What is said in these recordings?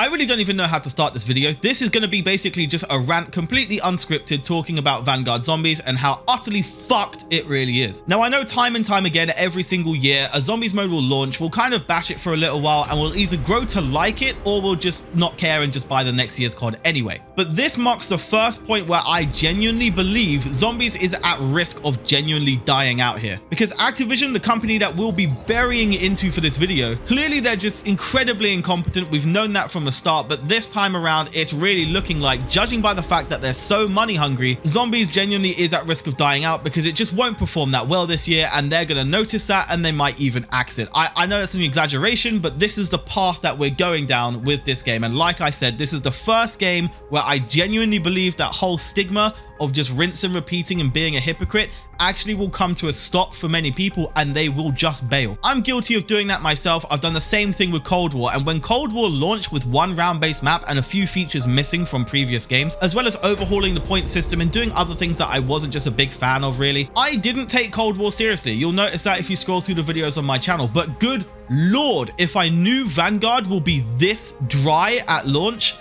I really don't even know how to start this video. This is going to be basically just a rant, completely unscripted, talking about Vanguard Zombies and how utterly fucked it really is. Now, I know time and time again, every single year, a Zombies mode will launch, we'll kind of bash it for a little while, and we'll either grow to like it or we'll just not care and just buy the next year's COD anyway. But this marks the first point where I genuinely believe Zombies is at risk of genuinely dying out here. Because Activision, the company that we'll be burying into for this video, clearly they're just incredibly incompetent. We've known that from the start, but this time around it's really looking like, judging by the fact that they're so money hungry, Zombies genuinely is at risk of dying out because it just won't perform that well this year, and they're going to notice that and they might even axe it. I know that's an exaggeration, but this is the path that we're going down with this game. And like I said, this is the first game where I genuinely believe that whole stigma of just rinse and repeating and being a hypocrite actually will come to a stop for many people, and they will just bail. I'm guilty of doing that myself. I've done the same thing with Cold War, and when Cold War launched with one round-based map and a few features missing from previous games, as well as overhauling the point system and doing other things that I wasn't just a big fan of really, I didn't take Cold War seriously. You'll notice that if you scroll through the videos on my channel, but good lord, if I knew Vanguard will be this dry at launch,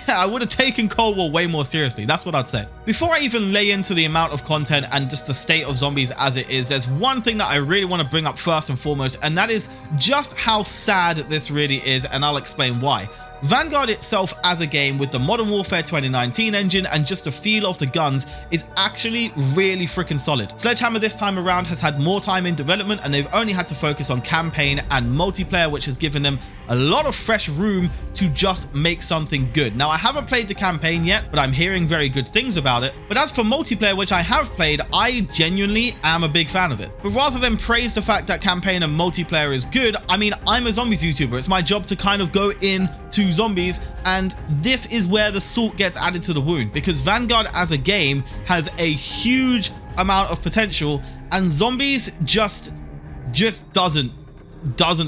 I would have taken Cold War way more seriously. That's what I'd say. Before I even lay into the amount of content and just the state of Zombies as it is, there's one thing that I really want to bring up first and foremost, and that is just how sad this really is, and I'll explain why. Vanguard itself as a game with the Modern Warfare 2019 engine and just the feel of the guns is actually really freaking solid. Sledgehammer this time around has had more time in development, and they've only had to focus on campaign and multiplayer, which has given them a lot of fresh room to just make something good. Now, I haven't played the campaign yet, but I'm hearing very good things about it. But as for multiplayer, which I have played, I genuinely am a big fan of it. But rather than praise the fact that campaign and multiplayer is good, I mean, I'm a Zombies YouTuber. It's my job to kind of go in to Zombies, and this is where the salt gets added to the wound, because Vanguard as a game has a huge amount of potential, and Zombies just doesn't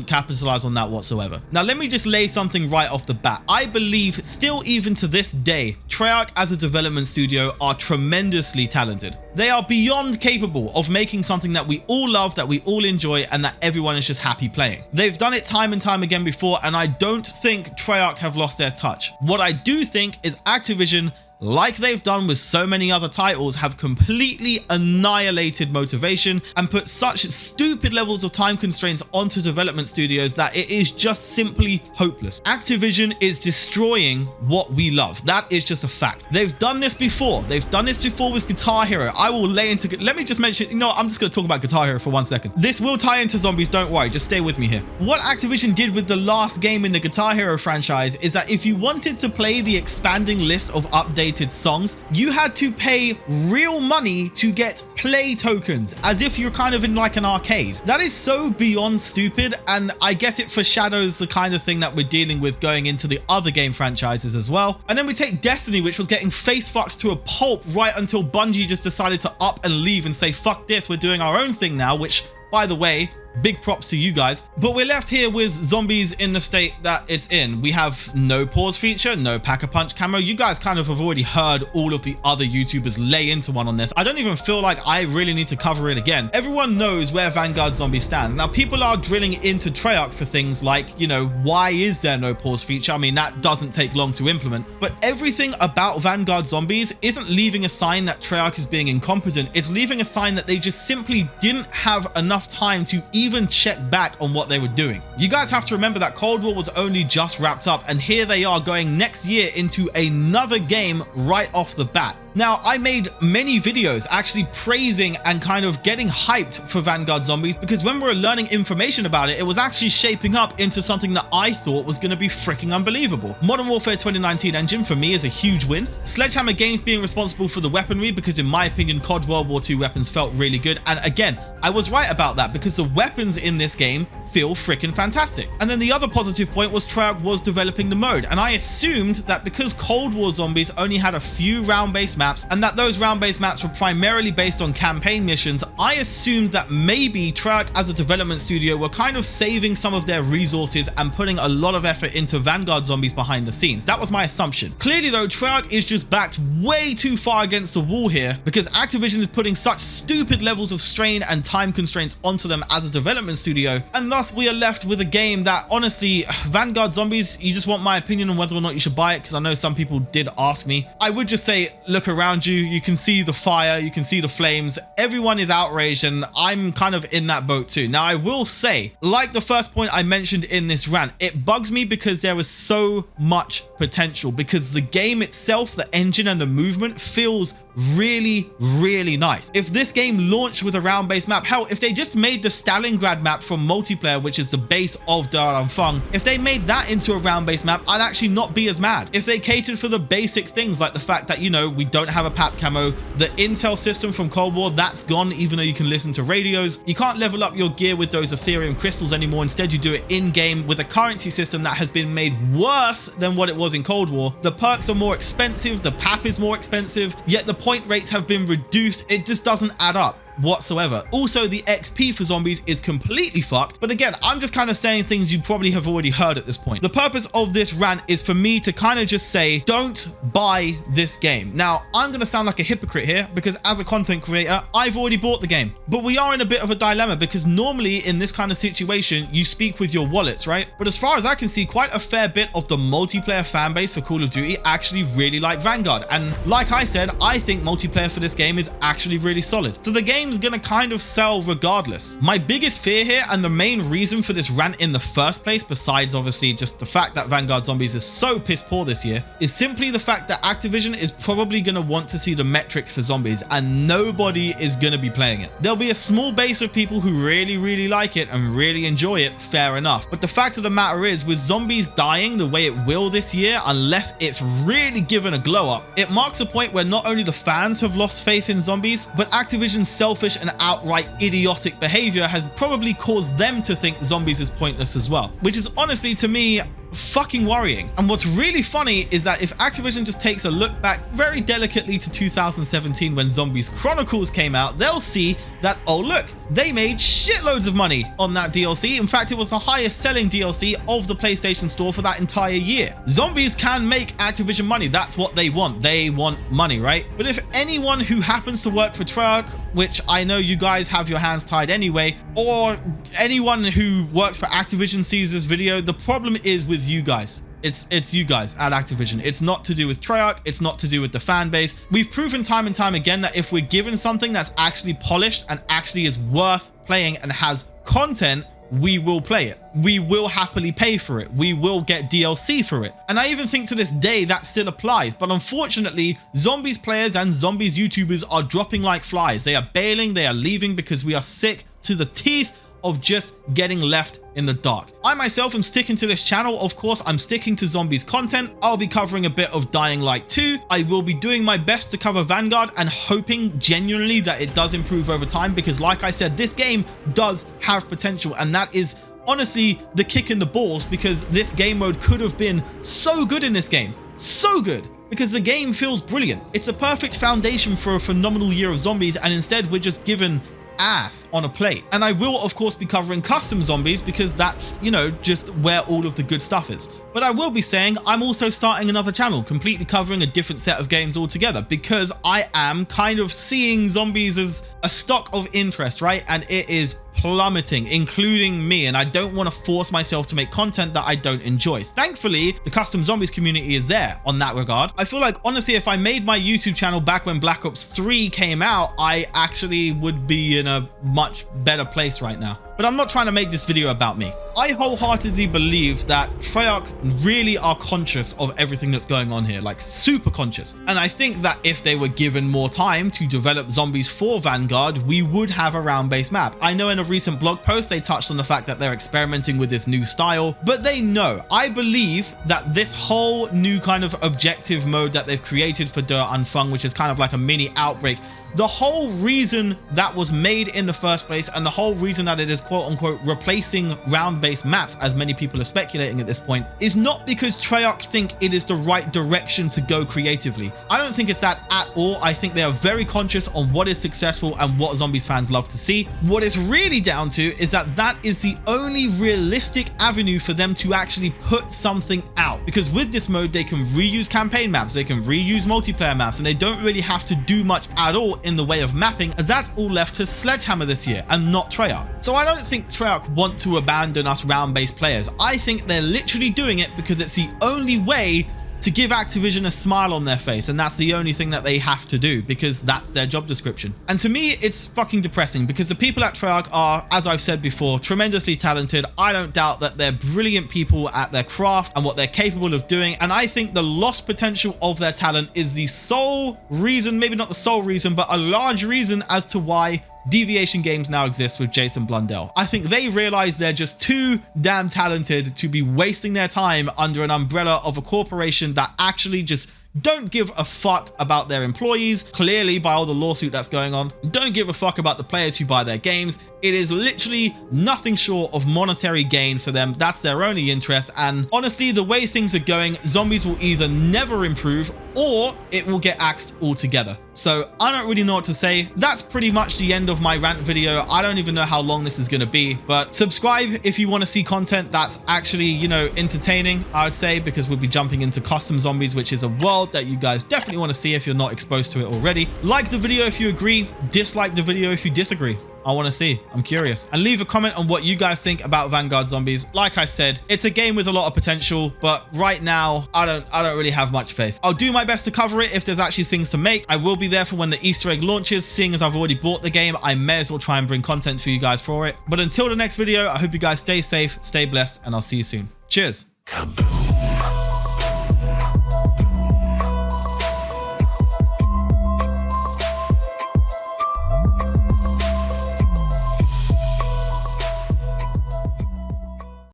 capitalize on that whatsoever. Now, let me just lay something right off the bat. I believe still, even to this day, Treyarch as a development studio are tremendously talented. They are beyond capable of making something that we all love, that we all enjoy, and that everyone is just happy playing. They've done it time and time again before, and I don't think Treyarch have lost their touch. What I do think is Activision, like they've done with so many other titles, have completely annihilated motivation and put such stupid levels of time constraints onto development studios that it is just simply hopeless. Activision is destroying what we love. That is just a fact. They've done this before. They've done this before with Guitar Hero. I will lay into... Let me just mention... I'm just going to talk about Guitar Hero for 1 second. This will tie into Zombies, don't worry. Just stay with me here. What Activision did with the last game in the Guitar Hero franchise is that if you wanted to play the expanding list of updates songs, you had to pay real money to get play tokens, as if you're kind of in like an arcade. That is so beyond stupid, and I guess it foreshadows the kind of thing that we're dealing with going into the other game franchises as well. And then we take Destiny, which was getting face fucked to a pulp right until Bungie just decided to up and leave and say, fuck this, we're doing our own thing now, which, by the way, big props to you guys. But we're left here with Zombies in the state that it's in. We have no pause feature, no pack-a-punch camo. You guys kind of have already heard all of the other YouTubers lay into one on this. I don't even feel like I really need to cover it again. Everyone knows where Vanguard Zombies stands. Now, people are drilling into Treyarch for things like, you know, why is there no pause feature? I mean, that doesn't take long to implement. But everything about Vanguard Zombies isn't leaving a sign that Treyarch is being incompetent. It's leaving a sign that they just simply didn't have enough time to even check back on what they were doing. You guys have to remember that Cold War was only just wrapped up, and here they are going next year into another game right off the bat. Now, I made many videos actually praising and kind of getting hyped for Vanguard Zombies, because when we were learning information about it, it was actually shaping up into something that I thought was going to be freaking unbelievable. Modern Warfare 2019 engine for me is a huge win. Sledgehammer Games being responsible for the weaponry, because in my opinion, COD World War II weapons felt really good. And again, I was right about that, because the weapons in this game feel freaking fantastic. And then the other positive point was Treyarch was developing the mode, and I assumed that because Cold War Zombies only had a few round-based maps maps, and that those round-based maps were primarily based on campaign missions, I assumed that maybe Treyarch as a development studio were kind of saving some of their resources and putting a lot of effort into Vanguard Zombies behind the scenes. That was my assumption. Clearly though, Treyarch is just backed way too far against the wall here, because Activision is putting such stupid levels of strain and time constraints onto them as a development studio, and thus we are left with a game that honestly, Vanguard Zombies, you just want my opinion on whether or not you should buy it, because I know some people did ask me. I would just say, look around you, you can see the fire, you can see the flames, everyone is outraged, and I'm kind of in that boat too. Now I will say, like the first point I mentioned in this rant, it bugs me because there is so much potential, because the game itself, the engine and the movement feels really, really nice. If this game launched with a round-based map, hell, if they just made the Stalingrad map from multiplayer, which is the base of Der Anfang, if they made that into a round-based map, I'd actually not be as mad. If they catered for the basic things like the fact that, you know, we don't have a PAP camo, the intel system from Cold War, that's gone, even though you can listen to radios. You can't level up your gear with those Ethereum crystals anymore. Instead, you do it in-game with a currency system that has been made worse than what it was in Cold War. The perks are more expensive, the PAP is more expensive, yet the point rates have been reduced. It just doesn't add up whatsoever. Also, the XP for zombies is completely fucked, but again, I'm just kind of saying things you probably have already heard at this point. The purpose of this rant is for me to kind of just say, don't buy this game. Now, I'm going to sound like a hypocrite here, because as a content creator, I've already bought the game, but we are in a bit of a dilemma, because normally in this kind of situation, you speak with your wallets, right? But as far as I can see, quite a fair bit of the multiplayer fan base for Call of Duty actually really like Vanguard, and like I said, I think multiplayer for this game is actually really solid. So the game's gonna kind of sell regardless. My biggest fear here, and the main reason for this rant in the first place, besides obviously just the fact that Vanguard Zombies is so piss poor this year, is simply the fact that Activision is probably gonna want to see the metrics for zombies, and nobody is gonna be playing it. There'll be a small base of people who really like it and really enjoy it, fair enough. But the fact of the matter is, with zombies dying the way it will this year, unless it's really given a glow up, it marks a point where not only the fans have lost faith in zombies, but Activision's selfish and outright idiotic behavior has probably caused them to think zombies is pointless as well, which is honestly, to me, fucking worrying. And what's really funny is that if Activision just takes a look back very delicately to 2017 when Zombies Chronicles came out, they'll see that, oh look, they made shitloads of money on that DLC. In fact, it was the highest selling DLC of the PlayStation Store for that entire year. Zombies can make Activision money. That's what they want. They want money, right? But if anyone who happens to work for Treyarch, which I know you guys have your hands tied anyway, or anyone who works for Activision sees this video, the problem is with you guys. It's you guys at Activision. It's not to do with Treyarch. It's not to do with the fan base. We've proven time and time again that if we're given something that's actually polished and actually is worth playing and has content, we will play it. We will happily pay for it. We will get DLC for it. And I even think to this day that still applies. But unfortunately, Zombies players and Zombies YouTubers are dropping like flies. They are bailing. They are leaving because we are sick to the teeth of just getting left in the dark. I myself am sticking to this channel. Of course, I'm sticking to Zombies content. I'll be covering a bit of Dying Light 2. I will be doing my best to cover Vanguard and hoping genuinely that it does improve over time, because like I said, this game does have potential, and that is honestly the kick in the balls, because this game mode could have been so good in this game. So good. Because the game feels brilliant. It's a perfect foundation for a phenomenal year of zombies, and instead we're just given ass on a plate. And I will of course be covering custom zombies, because that's, you know, just where all of the good stuff is. But I will be saying I'm also starting another channel completely covering a different set of games altogether, because I am kind of seeing zombies as a stock of interest, right? And it is plummeting, including me, and I don't want to force myself to make content that I don't enjoy. Thankfully, the custom zombies community is there on that regard. I feel like honestly, if I made my YouTube channel back when Black Ops 3 came out, I actually would be in a much better place right now. But I'm not trying to make this video about me. I wholeheartedly believe that Treyarch really are conscious of everything that's going on here, like super conscious. And I think that if they were given more time to develop zombies for Vanguard, we would have a round-based map. I know in a recent blog post, they touched on the fact that they're experimenting with this new style, but they know. I believe that this whole new kind of objective mode that they've created for Der Anfang, which is kind of like a mini outbreak, the whole reason that was made in the first place, and the whole reason that it is quote unquote replacing round-based maps, as many people are speculating at this point, is not because Treyarch think it is the right direction to go creatively. I don't think it's that at all. I think they are very conscious on what is successful and what zombies fans love to see. What it's really down to is that that is the only realistic avenue for them to actually put something out, because with this mode they can reuse campaign maps, they can reuse multiplayer maps, and they don't really have to do much at all in the way of mapping, as that's all left to Sledgehammer this year and not Treyarch. So I don't think Treyarch want to abandon us round-based players. I think they're literally doing it because it's the only way to give Activision a smile on their face, and that's the only thing that they have to do because that's their job description. And to me, it's fucking depressing because the people at Treyarch are, as I've said before, tremendously talented. I don't doubt that they're brilliant people at their craft and what they're capable of doing, and I think the lost potential of their talent is the sole reason, maybe not the sole reason, but a large reason as to why Deviation Games now exists with Jason Blundell. I think they realize they're just too damn talented to be wasting their time under an umbrella of a corporation that actually just don't give a fuck about their employees, clearly by all the lawsuit that's going on. Don't give a fuck about the players who buy their games. It is literally nothing short of monetary gain for them. That's their only interest. And honestly, the way things are going, zombies will either never improve or it will get axed altogether. So I don't really know what to say. That's pretty much the end of my rant video. I don't even know how long this is going to be, but subscribe if you want to see content that's actually, you know, entertaining, I would say, because we'll be jumping into custom zombies, which is a world that you guys definitely want to see if you're not exposed to it already. Like the video if you agree, dislike the video if you disagree. I want to see. I'm curious. And leave a comment on what you guys think about Vanguard Zombies. Like I said, it's a game with a lot of potential, but right now, I don't really have much faith. I'll do my best to cover it if there's actually things to make. I will be there for when the Easter egg launches. Seeing as I've already bought the game, I may as well try and bring content for you guys for it. But until the next video, I hope you guys stay safe, stay blessed, and I'll see you soon. Cheers. Kaboom.